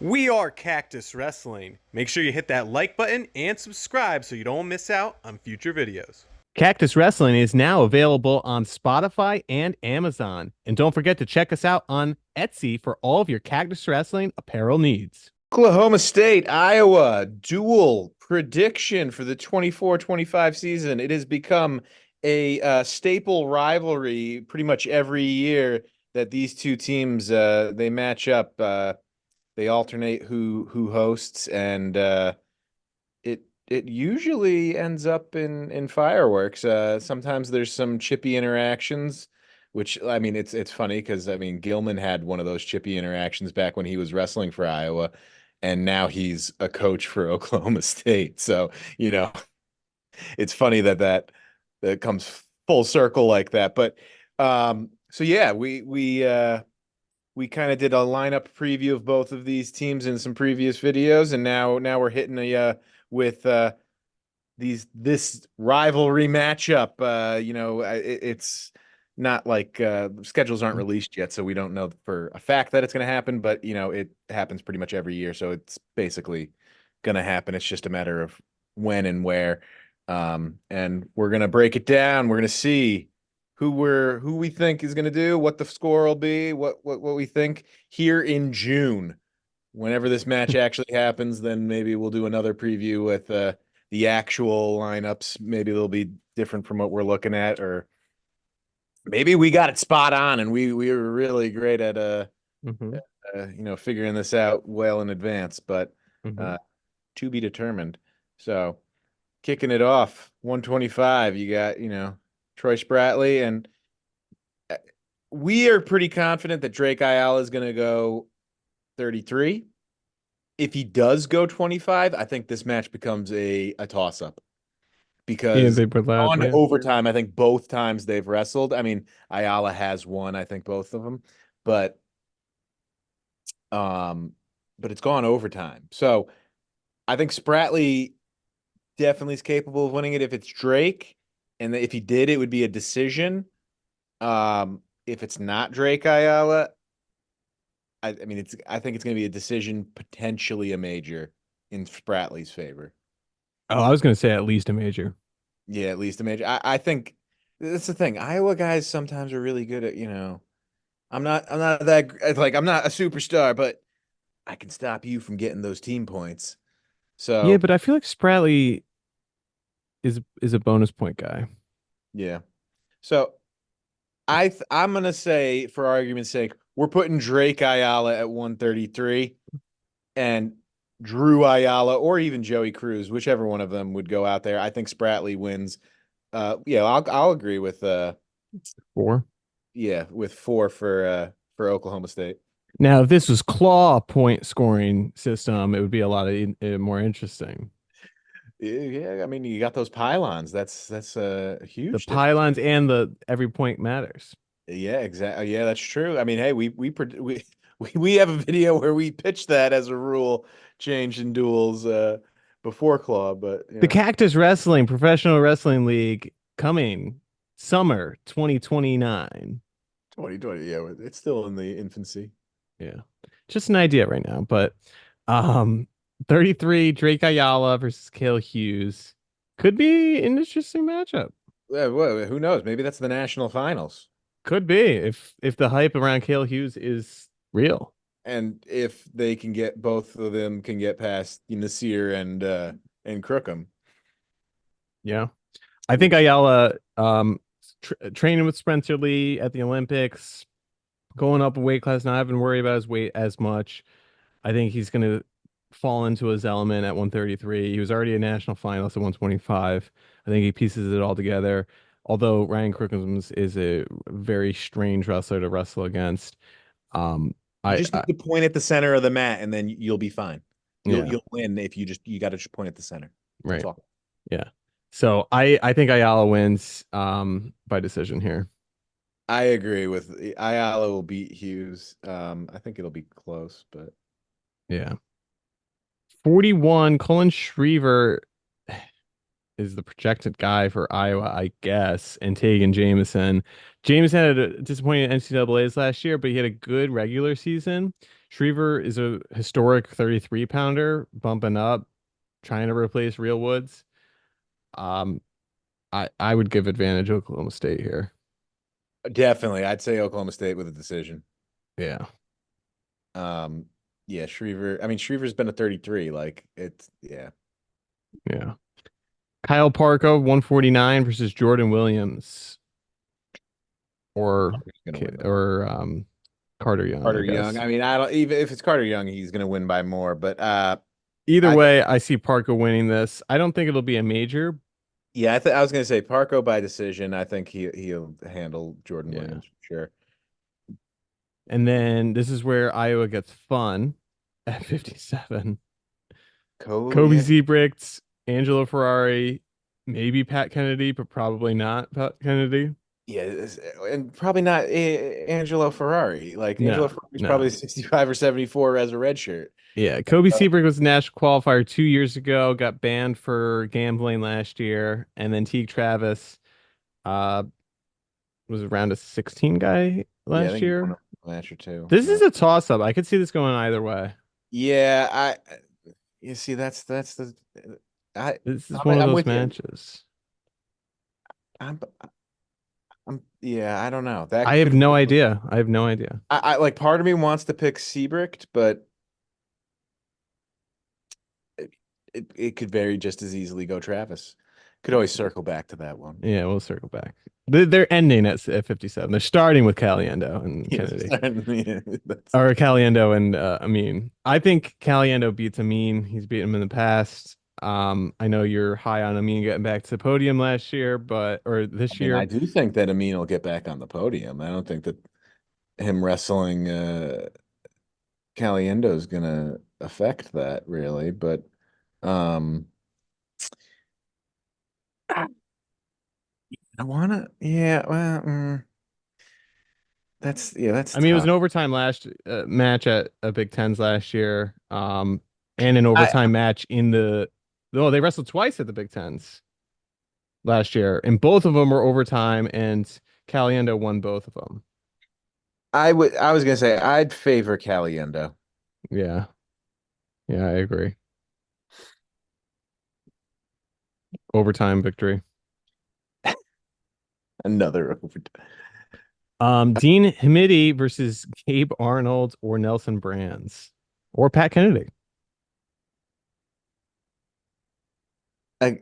We are Cactus Wrestling. Make sure you hit that like button and subscribe so you don't miss out on future videos. Cactus Wrestling is now available on Spotify and Amazon. And don't forget to check us out on Etsy for all of your Cactus Wrestling apparel needs. Oklahoma State, Iowa, dual prediction for the 24-25 season. It has become a staple rivalry pretty much every year that these two teams they match up. They alternate who hosts, and it usually ends up in fireworks. Sometimes there's some chippy interactions, which I mean it's funny because I mean Gilman had one of those chippy interactions back when he was wrestling for Iowa, and now he's a coach for Oklahoma State. So, it's funny that comes full circle like that. But so yeah, we kind of did a lineup preview of both of these teams in some previous videos, and now we're hitting with this rivalry matchup. It's not like schedules aren't released yet, so we don't know for a fact that it's going to happen, but it happens pretty much every year, so it's basically going to happen. It's just a matter of when and where. And we're going to break it down. We're going to see who we think is going to do, what the score will be, what we think here in June. Whenever this match actually happens, then maybe we'll do another preview with the actual lineups. Maybe they'll be different from what we're looking at, or maybe we got it spot on and we were really great at figuring this out well in advance, but to be determined. So kicking it off, 125, you got, Troy Spratley, and we are pretty confident that Drake Ayala is going to go 33. If he does go 25, I think this match becomes a toss-up because on overtime, I think both times they've wrestled. I mean, Ayala has won, I think both of them, but it's gone overtime. So I think Spratley definitely is capable of winning it if it's Drake, and if he did, it would be a decision. If it's not Drake Ayala, I think it's going to be a decision, potentially a major in Spratley's favor. Oh, I was going to say at least a major. Yeah, at least a major. I think that's the thing. Iowa guys sometimes are really good at, I'm not that like I'm not a superstar, but I can stop you from getting those team points. So yeah, but I feel like Spratley is a bonus point guy. Yeah. So I'm gonna say, for argument's sake, we're putting Drake Ayala at 133 and Drew Ayala or even Joey Cruz, whichever one of them would go out there. I think Spratley wins. Yeah, I'll agree with 4. Yeah, with 4 for Oklahoma State. Now, if this was claw point scoring system, it would be a lot more interesting. Yeah, I mean, you got those pylons. That's a huge The difference. pylons and the every point matters. Yeah, exactly. Yeah, that's true. I mean, hey, we have a video where we pitched that as a rule change in duels before claw, but The Cactus Wrestling Professional Wrestling League coming summer 2029. 2020, yeah, it's still in the infancy. Yeah. Just an idea right now, but 33 Drake Ayala versus Cale Hughes could be an interesting matchup. Yeah, well, who knows? Maybe that's the national finals. Could be if the hype around Cale Hughes is real. And if they can get both of them can get past Nasir and Crookham. Yeah. I think Ayala training with Spencer Lee at the Olympics, going up a weight class, not having to worry about his weight as much. I think he's going to fall into his element at 133. He was already a national finalist at 125. I think he pieces it all together. Although Ryan Crookham is a very strange wrestler to wrestle against. You just need to point at the center of the mat, and then you'll be fine. You'll win if you got to just point at the center. That's right. All. Yeah. So I think Ayala wins by decision here. I agree with Ayala will beat Hughes. I think it'll be close, but yeah. 41, Colin Shriver is the projected guy for Iowa, I guess, and Tegan Jameson. Jameson had a disappointing NCAA's last year, but he had a good regular season. Shriver is a historic 33 pounder, bumping up, trying to replace Real Woods. Um, I would give advantage Oklahoma State here. Definitely, I'd say Oklahoma State with a decision. Yeah. Um, yeah, Shriver. I mean, Shriver's been a 33. Like it's yeah. Yeah. Kyle Parko, 149 versus Jordan Williams or He's gonna win by more. or Carter Young, I Carter Young. guess. I mean, I don't even if it's Carter Young, he's gonna win by more. But Either I way, I see Parko winning this. I don't think it'll be a major. yeah, I was gonna say Parko by decision. I think he'll handle Jordan Yeah. Williams for sure. And then this is where Iowa gets fun at 57. Kobe Yeah, Zebrecht, Angelo Ferrari, maybe Pat Kennedy, but probably not Pat Kennedy. yeah, and probably not Angelo Ferrari. Like Angelo No, Ferrari's no. probably 65 or 74 as a red shirt. Yeah, Kobe Seabrook was a national qualifier 2 years ago, got banned for gambling last year, and then Teague Travis uh was around a 16 guy Yeah, I last think he won year. a match or two. This is a toss up. I could see this going either way. Yeah, you see that's the I This is one of I'm those with you. matches. I'm yeah, I don't know. That I have could no idea. I have no idea. I like part of me wants to pick Seabrecht, but it could very just as easily go Travis. Could always circle back to that one. Yeah, we'll circle back. They're ending at 57. They're starting with Caliendo and Kennedy. Yeah, Or Caliendo and Amin. I think Caliendo beats Amin. He's beaten him in the past. I know you're high on Amin getting back to the podium last year, or this I mean, I year. do think that Amin will get back on the podium. I don't think that him wrestling Caliendo is gonna affect that really, but um I wanna yeah, well that's I mean, it was tough. an overtime last match at Big Tens last year. And an I overtime match in the. Oh, they wrestled twice at the Big Tens last year, and both of them were overtime, and Caliendo won both of them. I was gonna say I'd favor Caliendo. Yeah, yeah, I agree. Overtime victory. Another overtime. Dean Hamidi versus Gabe Arnold or Nelson Brands or Pat Kennedy. I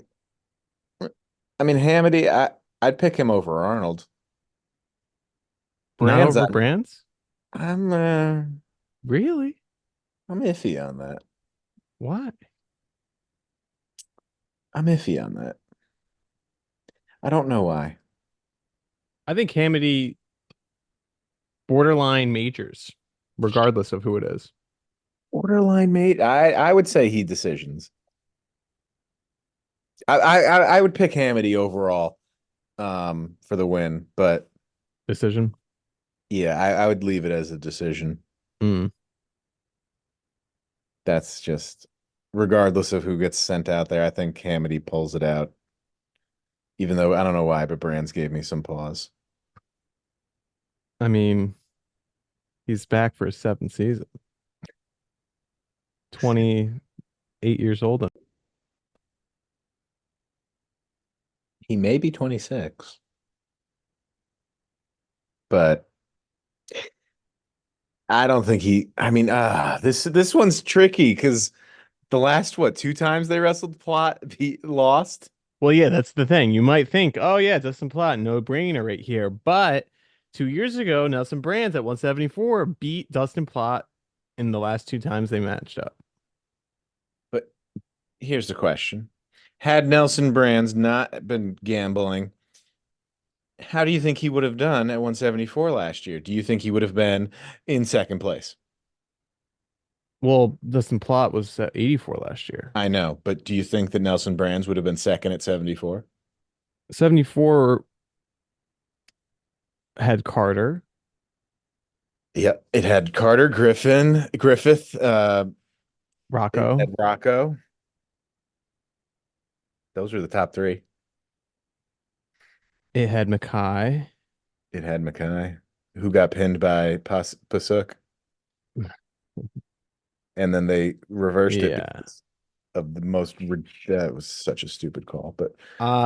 I mean Hamity, I'd pick him over Arnold. Not Brands, over Brands? I'm Really? I'm iffy on that. Why? I'm iffy on that. I don't know why. I think Hamidi borderline majors, regardless of who it is. Borderline mate. I would say he decisions. I would pick Hamity overall for the win, but Decision. yeah, I would leave it as a decision. Mm. That's just regardless of who gets sent out there, I think Hamity pulls it out. Even though I don't know why, but Brands gave me some pause. I mean, he's back for his seventh season. 28 years old. He may be 26. But I don't think I mean, this one's tricky because the last two times they wrestled Plot he lost. Well, yeah, that's the thing. You might think, oh yeah, Dustin Plott, no brainer right here. But 2 years ago, Nelson Brands at 174 beat Dustin Plott in the last two times they matched up. But here's the question. Had Nelson Brands not been gambling, how do you think he would have done at 174 last year? Do you think he would have been in second place? Well, Dustin Plott was at 84 last year. I know, but do you think that Nelson Brands would have been second at 74? 74 had Carter. Yep, it had Carter, Griffith, it Rocco. had Rocco. Those were the top three. It had Mackay. It had Mackay, who got pinned by Pasuk. And then they reversed it Yeah. because of the that was such a stupid call. But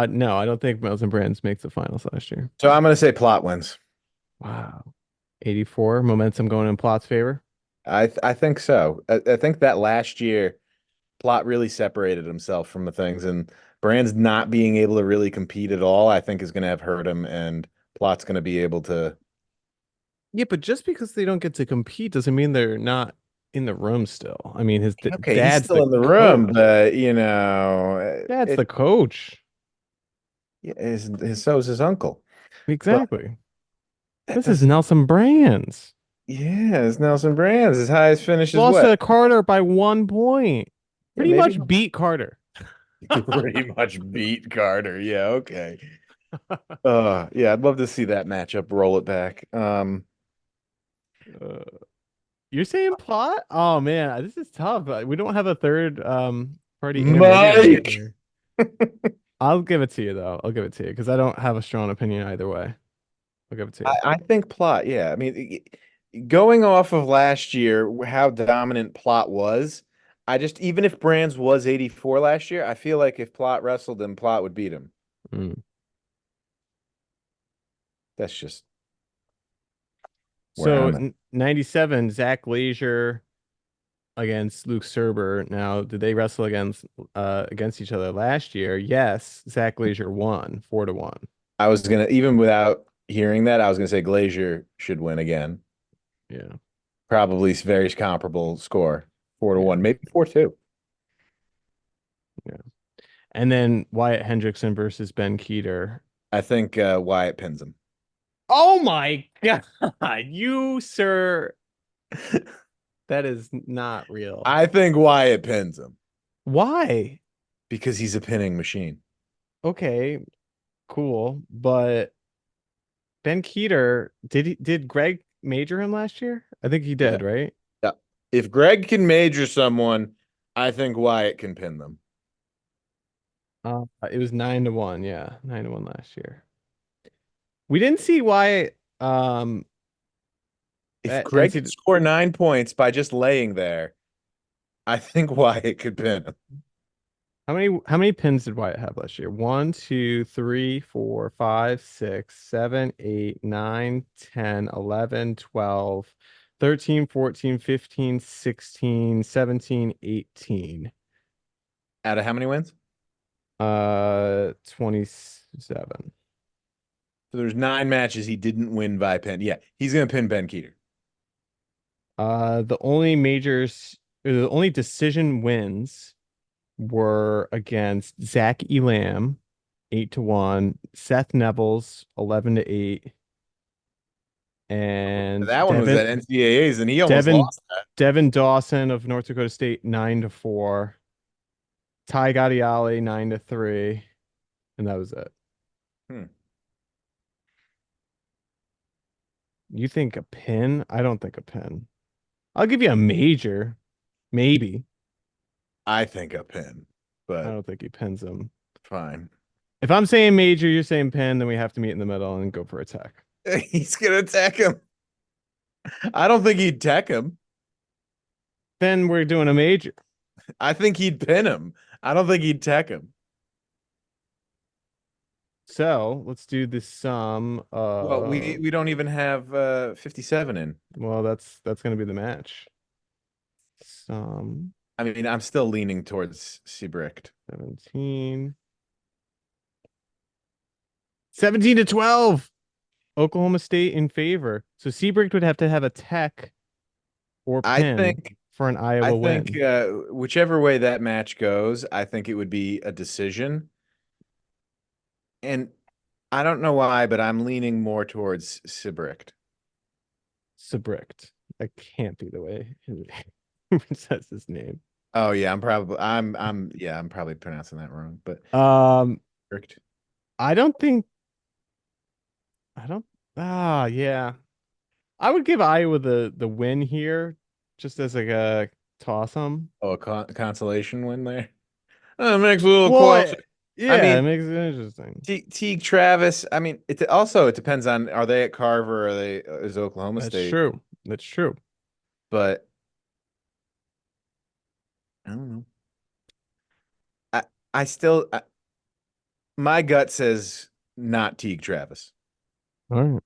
No, I don't think Mills and Brands makes the finals last year. so I'm gonna say Plot wins. Wow. 84 momentum going in Plot's favor. I think so. I think that last year Plot really separated himself from the things, and Brand's not being able to really compete at all, I think is gonna have hurt him, and Plot's gonna be able to. Yeah, but just because they don't get to compete doesn't mean they're not in the room still. I mean, his Okay, he's dad's still the in the room, coach. but Dad's the coach. so is his uncle. But Exactly. that This is doesn't. Nelson Brands. Yeah, it's Nelson Brands. His highest finish is Lost what? to Carter by 1 point. Yeah, Pretty maybe much beat Carter. pretty much beat Carter. Yeah, okay. Yeah, I'd love to see that matchup. Roll it back. Uh, you're saying plot? Oh man, this is tough. We don't have a third party intermediary Mike. here. I'll give it to you though. I'll give it to you because I don't have a strong opinion either way. I'll give it to you. I think Plot. Yeah, I mean, going off of last year, how dominant Plot was. I just even if Brands was 84 last year, I feel like if Plot wrestled him, Plot would beat him. Mm. That's just where So I'm at. 97, Zach Glazier against Luke Serber. Now, did they wrestle against each other last year? Yes, Zach Glazier won 4-1. I was gonna even without hearing that, I was gonna say Glazier should win again. Yeah, Probably very comparable score, 4-1, yeah, maybe 4-2. yeah. And then Wyatt Hendrickson versus Ben Keeter. I think Wyatt pins him. Oh my God, you sir, that is not real. I think Wyatt pins him Why? because he's a pinning machine. Okay, cool, but Ben Keeter, did Greg major him last year? I think he Yeah. did, right? Yeah. If Greg can major someone, I think Wyatt can pin them. It was 9-1, yeah, 9-1 last year. We didn't see why If at Greg can NC score 9 points by just laying there, I think Wyatt could pin him. how many pins did Wyatt have last year? 1, 2, 3, 4, 5, 6, 7, 8, 9, 10, 11, 12, 13, 14, 15, 16, 17, 18. Out of how many wins? 27. So there's 9 matches he didn't win by pin. Yeah, he's gonna pin Ben Keeter. The only the only decision wins were against Zach Elam, 8-1, Seth Neville's 11-8, and That one was at NCAAs, and he almost Devin lost that. Devin Dawson of North Dakota State 9-4, Ty Gattiali 9-3, and that was it. Hmm. You think a pin? I don't think a pin. I'll give you a major, maybe. I think a pin, I but don't think he pins him. fine. If I'm saying major, you're saying pin, then we have to meet in the middle and go for attack. He's gonna attack him. I don't think he'd tech him. Then we're doing a major. I think he'd pin him. I don't think he'd tech him. So let's do the sum. Well, we don't even have 57 in. Well, that's gonna be the match. Sum I mean, I'm still leaning towards Seabricht. 17. 17-12. Oklahoma State in favor. So Seabrick would have to have a tech or I pin think for an Iowa I think win. whichever way that match goes, I think it would be a decision. And I don't know why, but I'm leaning more towards Seabricht. Seabrick. That can't be the way he says his name. Oh yeah, I'm probably pronouncing that wrong, but Seabricht. I don't think I don't yeah. I would give Iowa the win here just as like a toss 'em. Oh, a consolation win there. It makes a little Well, close. I yeah, it mean, makes it interesting. Teague Travis. I mean, it depends on are they at Carver or are they is Oklahoma That's State, true. That's true. but I don't know. I still, my gut says not Teague Travis. All right.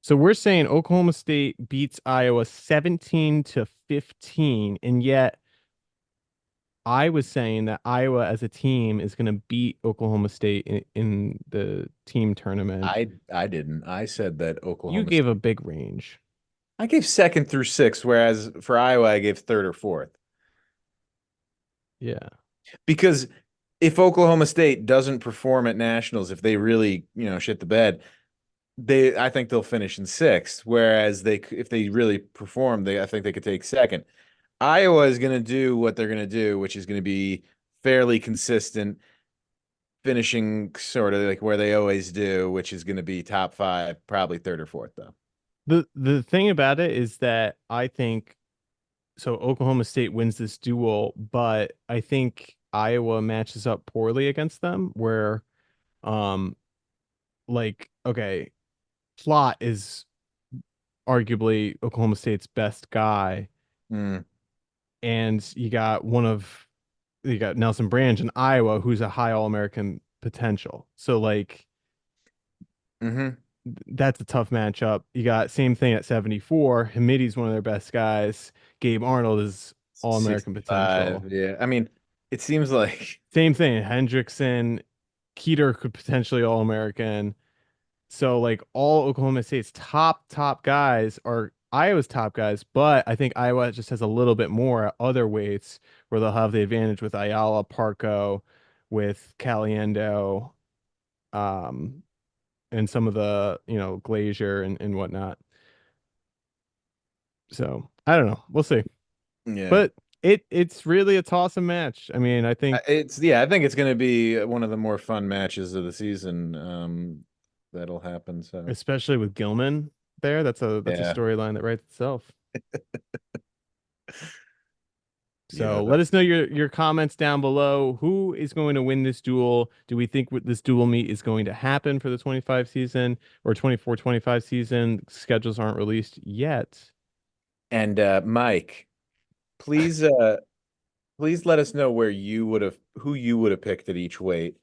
So we're saying Oklahoma State beats Iowa 17-15, and yet I was saying that Iowa as a team is going to beat Oklahoma State in the team tournament. I didn't. I said that You Oklahoma gave State. a big range. I gave 2nd through 6th, whereas for Iowa, I gave 3rd or 4th. Yeah. Because if Oklahoma State doesn't perform at nationals, if they really, shit the bed, I think they'll finish in 6th. Whereas if they really perform, I think they could take 2nd. Iowa is going to do what they're going to do, which is going to be fairly consistent, finishing sort of like where they always do, which is going to be top 5, probably 3rd or 4th, though. The thing about it is that I think so Oklahoma State wins this duel, but I think Iowa matches up poorly against them where like okay, Plot is arguably Oklahoma State's best guy, Mm. and you got Nelson Branch in Iowa who's a high All-American potential. So like Mm-hmm. that's a tough matchup. You got same thing at 74. Hamidi's one of their best guys. Gabe Arnold is All-American 65. potential. Yeah. I mean, it seems like Same thing. Hendrickson, Keeter could potentially All-American. So like all Oklahoma State's top guys are Iowa's top guys, but I think Iowa just has a little bit more at other weights where they'll have the advantage with Ayala, Parco, with Caliendo, um, and some of the, Glazier and whatnot. So I don't know. We'll see. yeah. But it's really a toss-up match. I mean, I think I think it's going to be one of the more fun matches of the season. That'll happen. So especially with Gilman there, that's a yeah, storyline that writes itself. yeah. So let us know your comments down below. Who is going to win this duel? Do we think this duel meet is going to happen for the 25 season or 24-25 season? Schedules aren't released yet. And Mike, please, please let us know who you would have picked at each weight.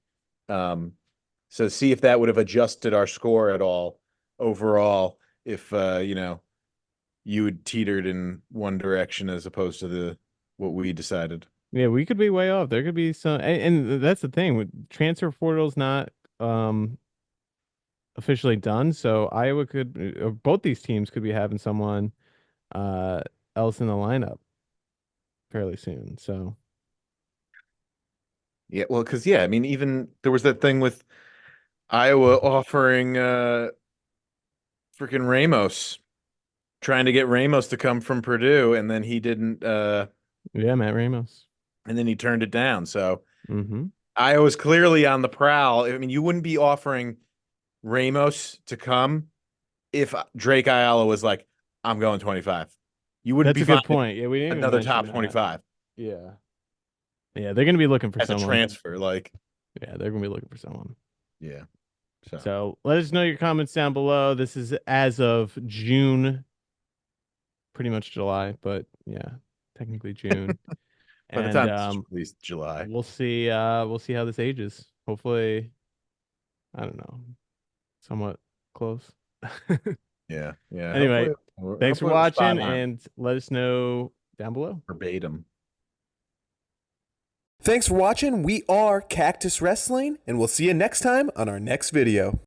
So see if that would have adjusted our score at all overall. If you had teetered in one direction as opposed to what we decided. Yeah, we could be way off. There could be some, and that's the thing with transfer portal's not officially done, so Iowa could, or both these teams could be having someone else in the lineup fairly soon. So Yeah, well, because I mean, even there was that thing with Iowa offering freaking Ramos, trying to get Ramos to come from Purdue, and then he didn't. yeah, Matt Ramos. And then he turned it down. So Mm-hmm. Iowa's clearly on the prowl. I mean, you wouldn't be offering Ramos to come if Drake Ayala was like, "I'm going 25." You wouldn't That's be a good finding point. Yeah, we didn't even another mention top that. 25 Yeah. Yeah, they're gonna be looking for as a someone. transfer. Like, Yeah, they're gonna be looking for someone. yeah. So let us know your comments down below. This is as of June, pretty much July, but yeah, technically June. By the And time it's released, July. we'll see how this ages. Hopefully, I don't know, somewhat close. Yeah, yeah. Anyway, thanks for hopefully we're spot watching, on. and let us know down below. Verbatim. Thanks for watching. We are Cactus Wrestling, and we'll see you next time on our next video.